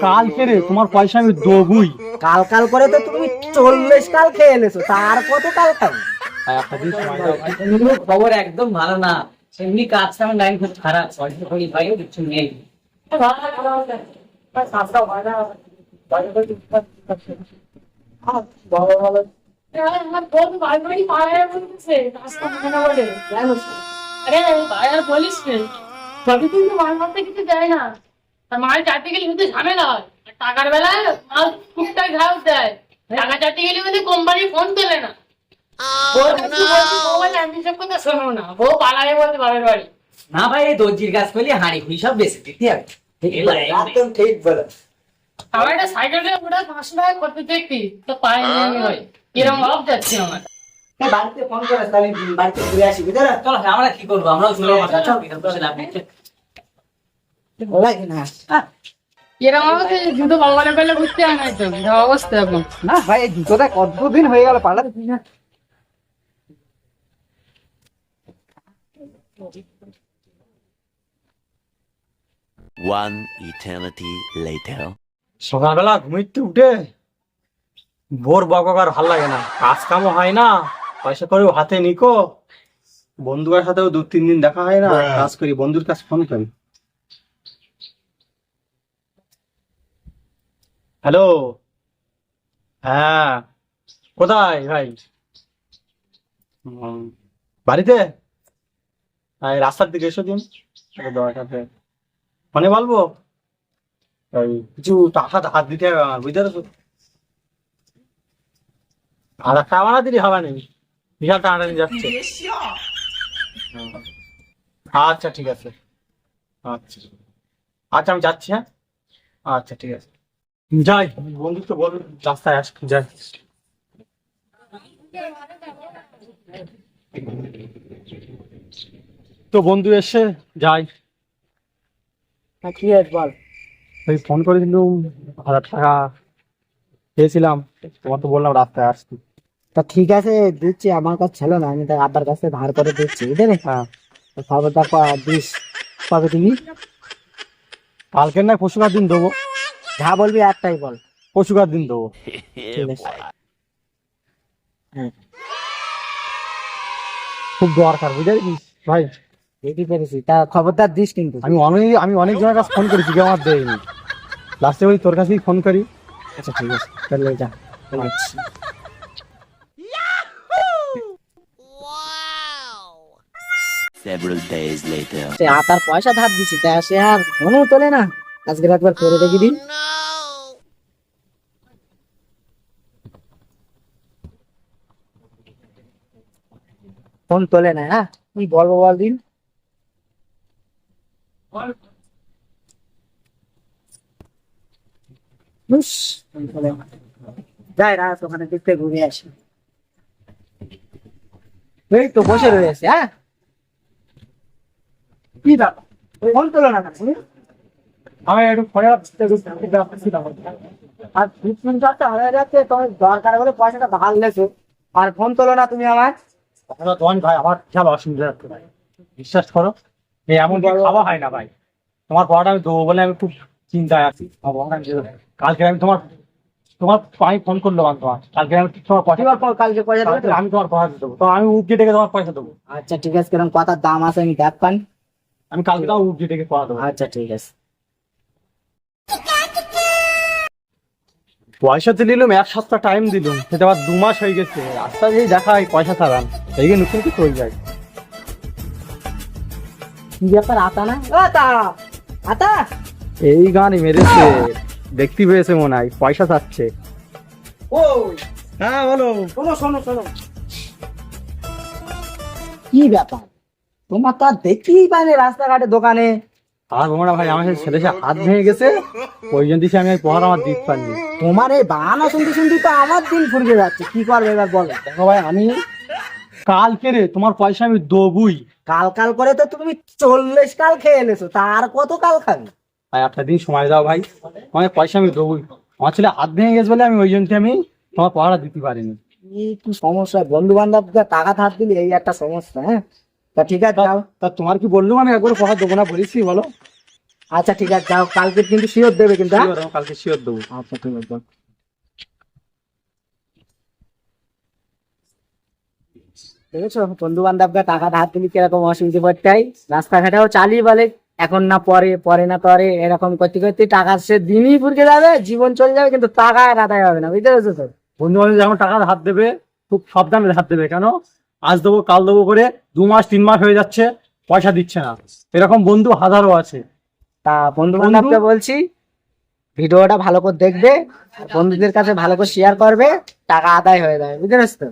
কালকে রে তোমার পয়সা আমি দেবই। কাল কাল করে তো তুমি 40 কাল খেয়ে এনেছো, তার কত কাল খাবে? একটা দিন সময় দাও ভাই। খবর একদম ভালো না, এমনি কাজ কাম লাইন খুব খারাপ, পয়সা করি ভাই কিছু নেই। মাল চারটে গেলে কিন্তু ঝামেলা হয়, আর টাকার বেলায় মাল টুকটাক ঘাস দেয়। টাকা চারটে গেলে কিন্তু কোম্পানি ফোন তোলে না। ওর কাছে বলছি মোবাইল আমি সব কথা শোনো না, ও পালায় বলতে বাবার বাড়ি। না ভাই, এই দর্জির কাজ করলে হাঁড়ি খুঁড়ি সব বেশি দিতে হবে। একদম ঠিক বলো। আমার একটা সাইকেলে ওটা 500 টাকা করতে দেখবি তো পায়ে নিয়ে হয়, কিরম অফ যাচ্ছে আমার। বাড়িতে ফোন করে তাহলে বাড়িতে ঘুরে আসি, বুঝলে? চলো আমরা কি করবো, আমরাও চলে যাবো। না এরকম অবস্থা জুতো বাংলা পেলে বুঝতে হয় না, তো যা অবস্থা এখন। না ভাই, এই জুতোটা কতদিন হয়ে গেল পাল্টাতে না। One eternity later. সকালবেলা ঘুমিতে উঠে ভোর বকার ভাল লাগে না, কাজ কামও হয় না, পয়সা করেও হাতে নিকো, বন্ধুদের সাথেও 2-3 দিন দেখা হয় না, কাজ করি বন্ধুর কাছে ফোন করি। হ্যালো, হ্যাঁ কোথায় ভাই? বাড়িতে? এই রাস্তার দিকে এসো দিন, দরকার ফোনে বলবো। ওই কিছু টাকা হাত দিতে হবে আমার, বুঝতে পারছো? আধা খাওয়া না দিলে হবে না, বিশাল টানাটানি যাচ্ছে। আচ্ছা ঠিক আছে, আচ্ছা আচ্ছা আমি যাচ্ছি। হ্যাঁ আচ্ছা ঠিক আছে, যাই। বন্ধু তো বল রাস্তায় আস, যাই। তো বন্ধু এসে যাই। কি আছে বল? ওই ফোন করেছিলাম, 1000 টাকা পেয়েছিলাম, তোমার তো বললাম রাস্তায় আসছি। তা ঠিক আছে, দিচ্ছি। আমার কাছে ছিল না, আমি তার আব্বার কাছে ধার করে দিচ্ছি, বুঝলে? হ্যাঁ, খবরদার দিস। কবে তুমি? কালকের নয় পরশুকার দিন দেবো। যা বলবি একটাই বল। পরশুকার দিন দেবো। ঠিক আছে। হ্যাঁ, খুব দরকার, বুঝেছিস ভাই। দেখি পেরেছি। তা খবরদার দিস কিন্তু। আমি অনেক জনের কাছে ফোন করেছি, কেউ আমার দেয়নি। লাস্টে ওই তোর কাছেই ফোন করি। আচ্ছা ঠিক আছে, তাহলে যা। আচ্ছা। Several days later. সে আতার পয়সা ধার দিছি, তা সে আর ফোনও তোলে না। আজকে একবার করে দেখি দিন। ফোন তোলে না। হ্যাঁ, কি বলবো বল দিন। উস, ফোন তোলে না। যাই রাত ওখানে দেখতে ঘুরে আসি। এই তো বসে রয়েছে। হ্যাঁ, কি ব্যাপার? ফোন তোলো না কেন? আমি একটু ফোনে আর 20 মিনিট হয়ে যাচ্ছে, তোমার দরকার হলে পয়সাটা ধার লেছো, আর ফোন তোলো না তুমি আমার। তোমার ভাই আমার বিশাল অসুবিধা হচ্ছে ভাই, বিশ্বাস করো। এই এমন কি খাওয়া হয় না ভাই, তোমার পড়াটা আমি দেবো বলে আমি খুব চিন্তায় আছি। কালকে আমি তোমার তোমার আমি ফোন করলাম, আমি তোমার কালকে আমি তোমার পয়সা, কালকে পয়সা দেবে তো? আমি তোমার পয়সা দেবো, তো আমি উঠে ডেকে তোমার পয়সা দেবো। আচ্ছা ঠিক আছে, কিরকম কথার দাম আছে আমি দেখ পান। আমি কালকে তোমার উঠে ডেকে পয়সা দেবো। আচ্ছা ঠিক আছে। পয়সা তো নিলাম, 1 সপ্তাহ টাইম দিলাম, সেটা আবার 2 মাস হয়ে গেছে। রাস্তা দিয়ে দেখা হয় পয়সা ছাড়ান, এই নতুন কি চলে যায়। কি ব্যাপার? আতা না আতা? আতা এই গানই মেরেছে, দেখতে পেয়েছে মনে হয়, পয়সা চাচ্ছে। ওই হ্যাঁ বলো। শোনো শোনো শোনো, কি ব্যাপার? তোমার তো আর দেখতেই পাইনি রাস্তাঘাটে, দোকানে। আর বলবো না ভাই, আমার সেই ছেলে হাত ভেঙে গেছে, ওই জন্য দিছে আমি পড়া আমার দিতে পারিনি। তোমার এই বাহানা শুনতে শুনতে তো আমার দিন ফুরিয়ে যাচ্ছে। কি করবে এবার বলো? দেখো ভাই, আমি কালকে রে তোমার পয়সা আমি দেবই। কাল কাল করে তো তুমি 40 কাল খেয়ে এনেছো, তার কত কাল খাবে? ভাই একটা দিন সময় দাও ভাই, আমার পয়সা আমি দেবই। আমার ছেলে হাত ভেঙে গেছে বলে আমি ওই জন্য আমি তোমার পড়াটা দিতে পারিনি। এই কি সমস্যা? বন্ধু বান্ধব টাকা ধার দিলে এই একটা সমস্যা। হ্যাঁ, তা ঠিক আছে যাও। তা তোমার কি বললাম আমি একবার পড়া দেবো না, বলেছি বলো? আচ্ছা ঠিক আছে, যাও, কালকে কিন্তু শিওর দেবে কিন্তু, হ্যাঁ? Sure, আমি কালকে শিওর দেবো। আচ্ছা ঠিক আছে, যাও। দেখেছো বন্ধু বান্ধবকে টাকা ধার দিলি কিরকম অসুবিধে পড়তে হয়, রাস্তাঘাটেও চালিয়ে বলে এখন না পরে, পরে না পরে, এরকম করতে করতে টাকা সে দিনই ফুরকে যাবে, জীবন চলে যাবে, কিন্তু টাকা আর আদায় হবে না, বুঝতে পেরেছো তো? বন্ধু বান্ধব যখন টাকা ধার দেবে খুব সাবধানে ধার দেবে, কেন আজ দেবো কাল দেবো করে 2 মাস 3 মাস হয়ে যাচ্ছে, পয়সা দিচ্ছে না। এরকম বন্ধু হাজারো আছে। তা বন্ধু বান্ধবকে বলছি ভিডিওটা ভালো করে দেখবে, আর বন্ধুদের কাছে ভালো করে শেয়ার করবে, টাকা আদায় হয়ে যাবে, বুঝতে পারছো তো?